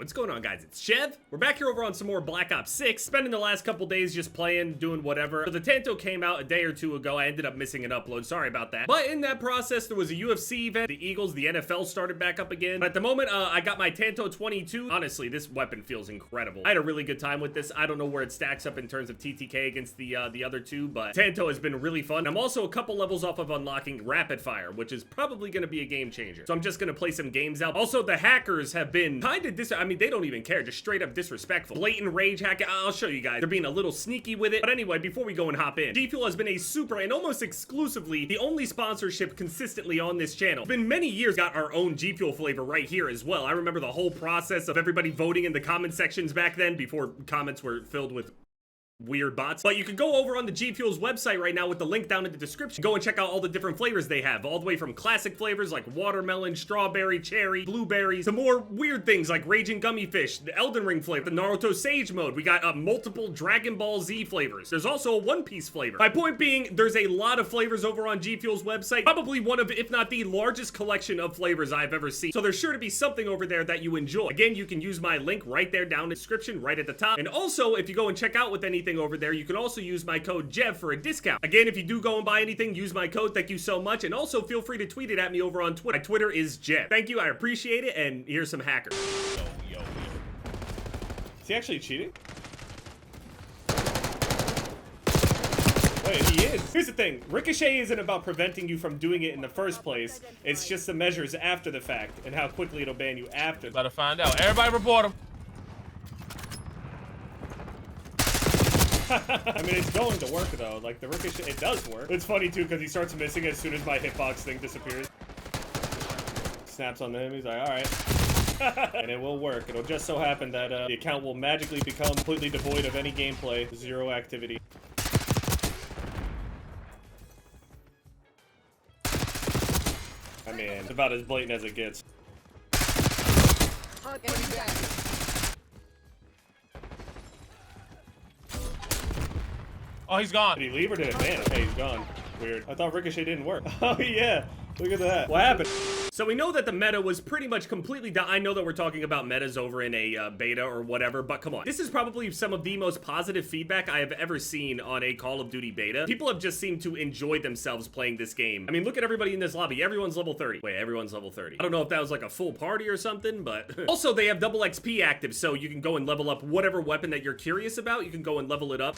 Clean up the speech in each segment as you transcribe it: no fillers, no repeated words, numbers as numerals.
What's going on, guys? It's Chev. We're back here over on some more Black Ops 6. Spending the last couple days just playing, doing whatever. So the Tanto came out a day or two ago. I ended up missing an upload. Sorry about that. But in that process, there was a UFC event. The Eagles, the NFL started back up again. But at the moment, I got my Tanto 22. Honestly, this weapon feels incredible. I had a really good time with this. I don't know where it stacks up in terms of TTK against the other two, but Tanto has been really fun. I'm also a couple levels off of unlocking Rapid Fire, which is probably going to be a game changer. So I'm just going to play some games out. Also, the hackers have been kind of I mean, they don't even care. Just straight up disrespectful. Blatant rage hack. I'll show you guys. They're being a little sneaky with it. But anyway, before we go and hop in, G Fuel has been a super and almost exclusively the only sponsorship consistently on this channel. It's been many years, got our own G Fuel flavor right here as well. I remember the whole process of everybody voting in the comment sections back then before comments were filled with weird bots. But you can go over on the G Fuel's website right now with the link down in the description. Go and check out all the different flavors they have, all the way from classic flavors like watermelon, strawberry, cherry, blueberries, to more weird things like Raging Gummy Fish, the Elden Ring flavor, the Naruto Sage mode. We got multiple Dragon Ball Z flavors. There's also a One Piece flavor. My point being, there's a lot of flavors over on G Fuel's website. Probably one of, if not the largest collection of flavors I've ever seen. So there's sure to be something over there that you enjoy. Again, you can use my link right there down in the description, right at the top. And also, if you go and check out with anything over there, you can also use my code JEV for a discount. Again, if you do go and buy anything, use my code. Thank you so much. And also feel free to tweet it at me over on Twitter. My Twitter is JEV. Thank you. I appreciate it. And here's some hackers. Yo. Is he actually cheating? Wait, he is. Here's the thing. Ricochet isn't about preventing you from doing it in the first place. It's just the measures after the fact and how quickly it'll ban you after. About to find out. Everybody report him. I mean, it's going to work though. Like the Ricochet, it does work. It's funny too because he starts missing as soon as my hitbox thing disappears. Snaps on him. He's like, all right. And it will work. It'll just so happen that the account will magically become completely devoid of any gameplay, zero activity. I mean, it's about as blatant as it gets. Oh, he's gone. Did he leave or did it ban? Okay, he's gone. Weird. I thought Ricochet didn't work. Oh yeah, look at that. What happened? So we know that the meta was pretty much completely done. I know that we're talking about metas over in a beta or whatever, but come on. This is probably some of the most positive feedback I have ever seen on a Call of Duty beta. People have just seemed to enjoy themselves playing this game. I mean, look at everybody in this lobby. Everyone's level 30. Wait, everyone's level 30. I don't know if that was like a full party or something, but also they have double XP active, so you can go and level up whatever weapon that you're curious about. You can go and level it up.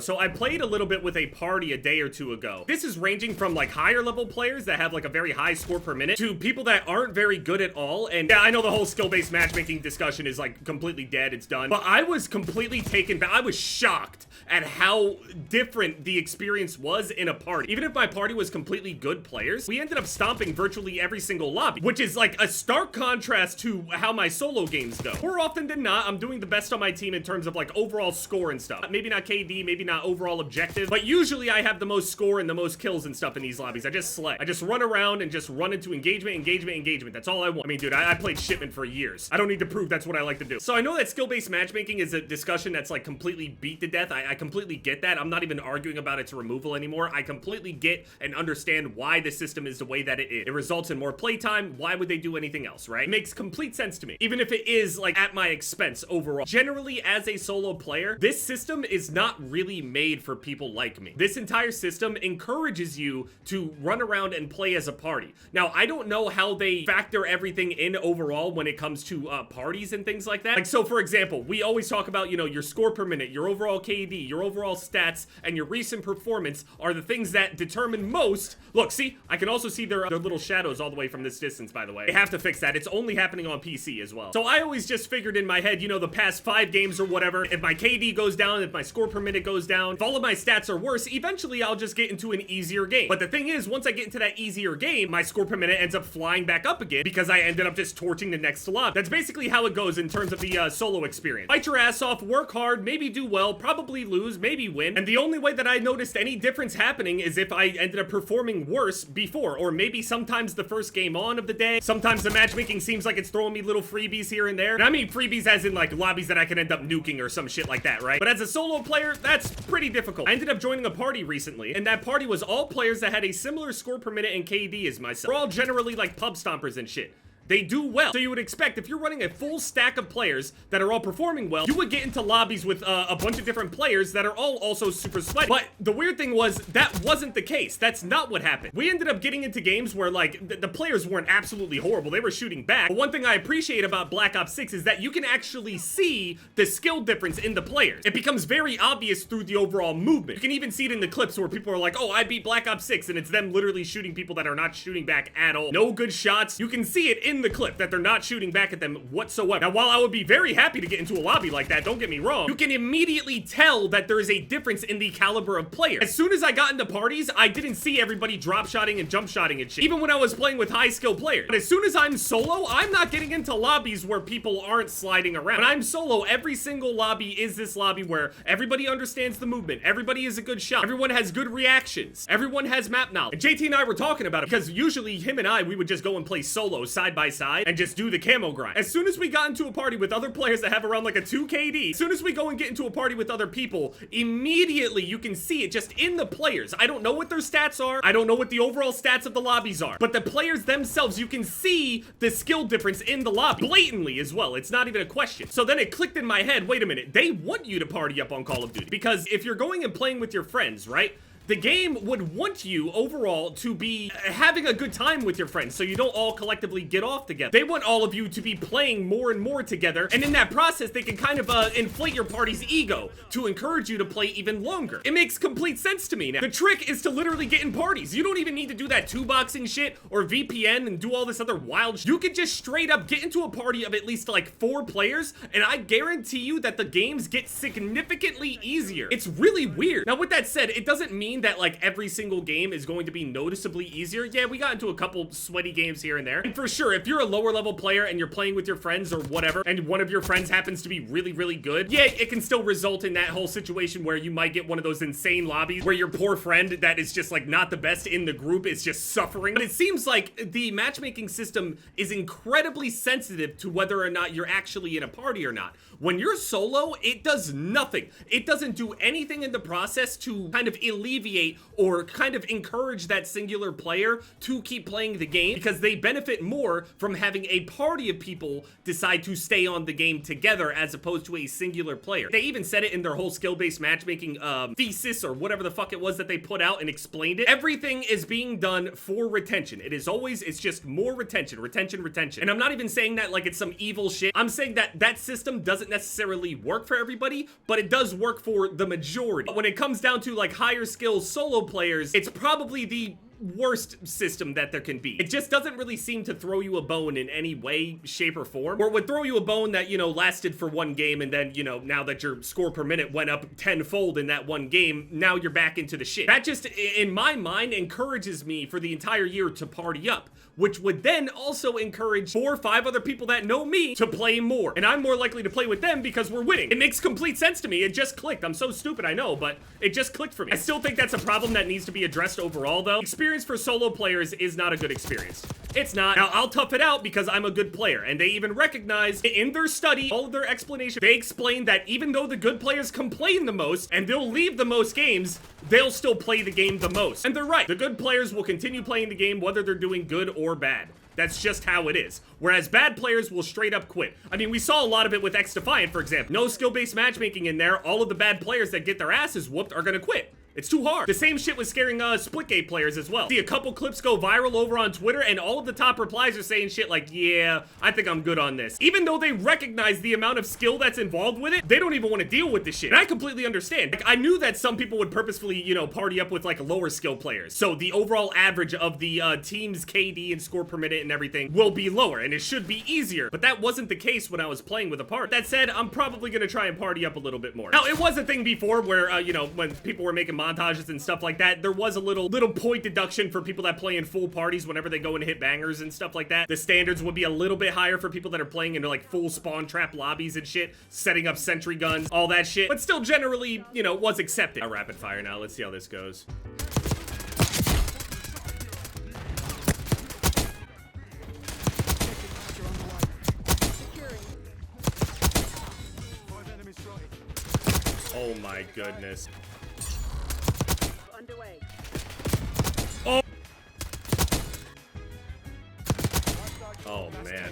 So I played a little bit with a party a day or two ago. This is ranging from like higher level players that have like a very high score per minute to people that aren't very good at all. And yeah, I know the whole skill-based matchmaking discussion is like completely dead. It's done. But I was completely taken back. I was shocked at how different the experience was in a party. Even if my party was completely good players, we ended up stomping virtually every single lobby, which is like a stark contrast to how my solo games go. More often than not, I'm doing the best on my team in terms of like overall score and stuff. Maybe not KD, maybe not overall objective, but usually I have the most score and the most kills and stuff in these lobbies. I just slay. I just run around and just run into engagement. That's all I want. I mean, dude, I played Shipment for years. I don't need to prove that's what I like to do. So I know that skill-based matchmaking is a discussion that's like completely beat to death. I completely get that. I'm not even arguing about its removal anymore. I completely get and understand why the system is the way that it is. It results in more playtime. Why would they do anything else, right? It makes complete sense to me. Even if it is like at my expense overall. Generally, as a solo player, this system is not really made for people like me. This entire system encourages you to run around and play as a party. Now, I don't know how they factor everything in overall when it comes to parties and things like that. Like, so for example, we always talk about, you know, your score per minute, your overall KD, your overall stats, and your recent performance are the things that determine most. Look, see, I can also see their little shadows all the way from this distance, by the way. They have to fix that. It's only happening on PC as well. So I always just figured in my head, you know, the past 5 games or whatever, if my KD goes down, if my score per minute goes down, if all of my stats are worse, eventually I'll just get into an easier game. But the thing is, once I get into that easier game, my score per minute ends up flying back up again because I ended up just torching the next lobby. That's basically how it goes in terms of the solo experience. Fight your ass off, work hard, maybe do well, probably lose, maybe win. And the only way that I noticed any difference happening is if I ended up performing worse before, or maybe sometimes the first game on of the day. Sometimes the matchmaking seems like it's throwing me little freebies here and there. And I mean freebies as in like lobbies that I can end up nuking or some shit like that, right? But as a solo player, that's pretty difficult. I ended up joining a party recently, and that party was all players that had a similar score per minute and KD as myself. We're all generally like pub stompers and shit. They do well. So you would expect if you're running a full stack of players that are all performing well, you would get into lobbies with a bunch of different players that are all also super sweaty. But the weird thing was that wasn't the case. That's not what happened. We ended up getting into games where like the players weren't absolutely horrible. They were shooting back. But one thing I appreciate about Black Ops 6 is that you can actually see the skill difference in the players. It becomes very obvious through the overall movement. You can even see it in the clips where people are like, oh, I beat Black Ops 6, and it's them literally shooting people that are not shooting back at all. No good shots. You can see it in the clip that they're not shooting back at them whatsoever. Now, while I would be very happy to get into a lobby like that, don't get me wrong, you can immediately tell that there is a difference in the caliber of players. As soon as I got into parties, I didn't see everybody drop-shotting and jump-shotting and shit, even when I was playing with high-skill players. But as soon as I'm solo, I'm not getting into lobbies where people aren't sliding around. When I'm solo, every single lobby is this lobby where everybody understands the movement, everybody is a good shot, everyone has good reactions, everyone has map knowledge. And JT and I were talking about it because usually him and I, we would just go and play solo side by side and just do the camo grind. As soon as we got into a party with other players that have around like a 2 KD, as soon as we go and get into a party with other people, immediately you can see it just in the players. I don't know what their stats are. I don't know what the overall stats of the lobbies are, but the players themselves, you can see the skill difference in the lobby blatantly as well. It's not even a question. So then it clicked in my head, wait a minute, they want you to party up on Call of Duty because if you're going and playing with your friends, right? The game would want you overall to be having a good time with your friends so you don't all collectively get off together. They want all of you to be playing more and more together, and in that process they can kind of inflate your party's ego to encourage you to play even longer. It makes complete sense to me now. The trick is to literally get in parties. You don't even need to do that 2-boxing shit or VPN and do all this other wild shit. You can just straight up get into a party of at least like 4 players, and I guarantee you that the games get significantly easier. It's really weird. Now with that said, it doesn't mean that like every single game is going to be noticeably easier. Yeah, we got into a couple sweaty games here and there. And for sure, if you're a lower level player and you're playing with your friends or whatever, and one of your friends happens to be really, really good, yeah, it can still result in that whole situation where you might get one of those insane lobbies where your poor friend that is just like not the best in the group is just suffering. But it seems like the matchmaking system is incredibly sensitive to whether or not you're actually in a party or not. When you're solo, it does nothing. It doesn't do anything in the process to kind of alleviate or kind of encourage that singular player to keep playing the game because they benefit more from having a party of people decide to stay on the game together as opposed to a singular player. They even said it in their whole skill-based matchmaking thesis or whatever the fuck it was that they put out and explained it. Everything is being done for retention. It is always, it's just more retention, retention, retention. And I'm not even saying that like it's some evil shit. I'm saying that that system doesn't necessarily work for everybody, but it does work for the majority. But when it comes down to like higher skill solo players, it's probably the worst system that there can be. It just doesn't really seem to throw you a bone in any way, shape, or form. Or it would throw you a bone that, you know, lasted for one game and then, you know, now that your score per minute went up tenfold in that one game, now you're back into the shit. That just, in my mind, encourages me for the entire year to party up, which would then also encourage 4 or 5 other people that know me to play more. And I'm more likely to play with them because we're winning. It makes complete sense to me. It just clicked. I'm so stupid, I know, but it just clicked for me. I still think that's a problem that needs to be addressed overall, though. Experience for solo players is not a good experience. It's not. Now, I'll tough it out because I'm a good player, and they even recognize in their study, all of their explanation, they explain that even though the good players complain the most, and they'll leave the most games, they'll still play the game the most. And they're right. The good players will continue playing the game whether they're doing good or bad. That's just how it is. Whereas bad players will straight up quit. I mean, we saw a lot of it with XDefiant, for example. No skill-based matchmaking in there. All of the bad players that get their asses whooped are gonna quit. It's too hard. The same shit was scaring Splitgate players as well. See a couple clips go viral over on Twitter and all of the top replies are saying shit like, yeah, I think I'm good on this. Even though they recognize the amount of skill that's involved with it, they don't even want to deal with this shit. And I completely understand. Like, I knew that some people would purposefully, you know, party up with like lower skill players. So the overall average of the team's KD and score per minute and everything will be lower and it should be easier. But that wasn't the case when I was playing with a party. That said, I'm probably gonna try and party up a little bit more. Now, it was a thing before where, you know, when people were making mods montages and stuff like that, there was a little point deduction for people that play in full parties whenever they go and hit bangers and stuff like that. The standards would be a little bit higher for people that are playing into like full spawn trap lobbies and shit, setting up sentry guns, all that shit, but still generally, you know, was accepted. A rapid fire now. Let's see how this goes. Oh my goodness. Underway. Oh. Oh man.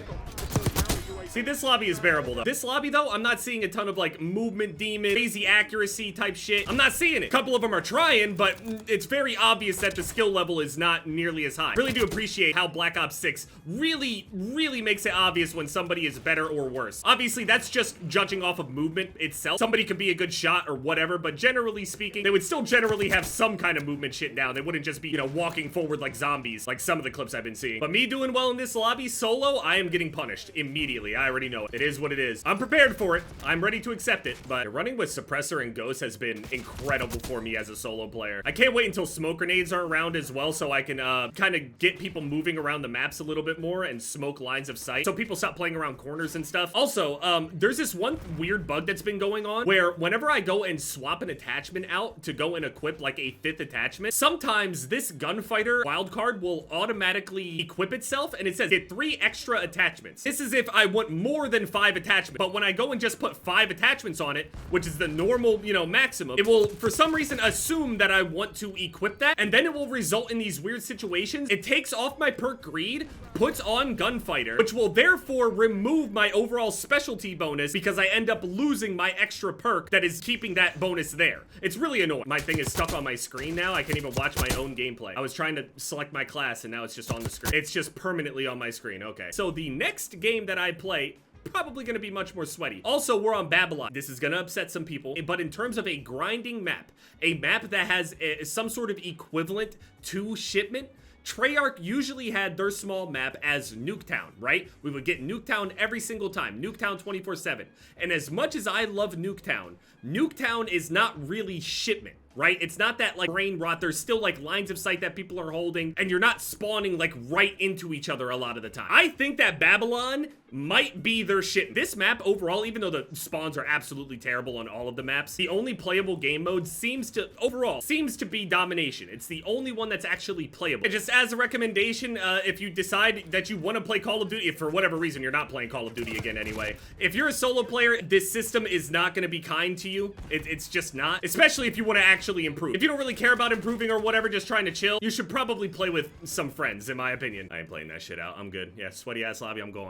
See, this lobby is bearable, though. This lobby, though, I'm not seeing a ton of, like, movement demon, crazy accuracy type shit. I'm not seeing it. A couple of them are trying, but it's very obvious that the skill level is not nearly as high. Really do appreciate how Black Ops 6 really makes it obvious when somebody is better or worse. Obviously, that's just judging off of movement itself. Somebody could be a good shot or whatever, but generally speaking, they would still generally have some kind of movement shit down. They wouldn't just be, you know, walking forward like zombies, like some of the clips I've been seeing. But me doing well in this lobby solo, I am getting punished immediately. I already know it. It is what it is. I'm prepared for it. I'm ready to accept it. But running with Suppressor and Ghost has been incredible for me as a solo player. I can't wait until smoke grenades are around as well, so I can kind of get people moving around the maps a little bit more and smoke lines of sight, so people stop playing around corners and stuff. Also, there's this one weird bug that's been going on where whenever I go and swap an attachment out to go and equip like a 5th attachment, sometimes this gunfighter wildcard will automatically equip itself, and it says get 3 extra attachments. This is if I want more than 5 attachments, but when I go and just put 5 attachments on it, which is the normal, you know, maximum, it will for some reason assume that I want to equip that, and then it will result in these weird situations. It takes off my perk greed, puts on gunfighter, which will therefore remove my overall specialty bonus because I end up losing my extra perk that is keeping that bonus there. It's really annoying. My thing is stuck on my screen now. I can't even watch my own gameplay. I was trying to select my class and now it's just on the screen. It's just permanently on my screen. Okay. So the next game that I play, probably going to be much more sweaty. Also, we're on Babylon. This is going to upset some people, but in terms of a grinding map, a map that has some sort of equivalent to Shipment, Treyarch usually had their small map as Nuketown, right? We would get Nuketown every single time, Nuketown 24/7. And as much as I love Nuketown, Nuketown is not really Shipment, right? It's not that like brain rot. There's still like lines of sight that people are holding, and you're not spawning like right into each other a lot of the time. I think that Babylon might be their shit. This map overall, even though the spawns are absolutely terrible on all of the maps, the only playable game mode seems to be domination. It's the only one that's actually playable. And just as a recommendation, if you decide that you want to play Call of Duty, if for whatever reason you're not playing Call of Duty again anyway, if you're a solo player, this system is not going to be kind to you. It's just not, especially if you want to actually improve. If you don't really care about improving or whatever, just trying to chill, you should probably play with some friends, in my opinion. I ain't playing that shit out. I'm good. Yeah, sweaty ass lobby, I'm going.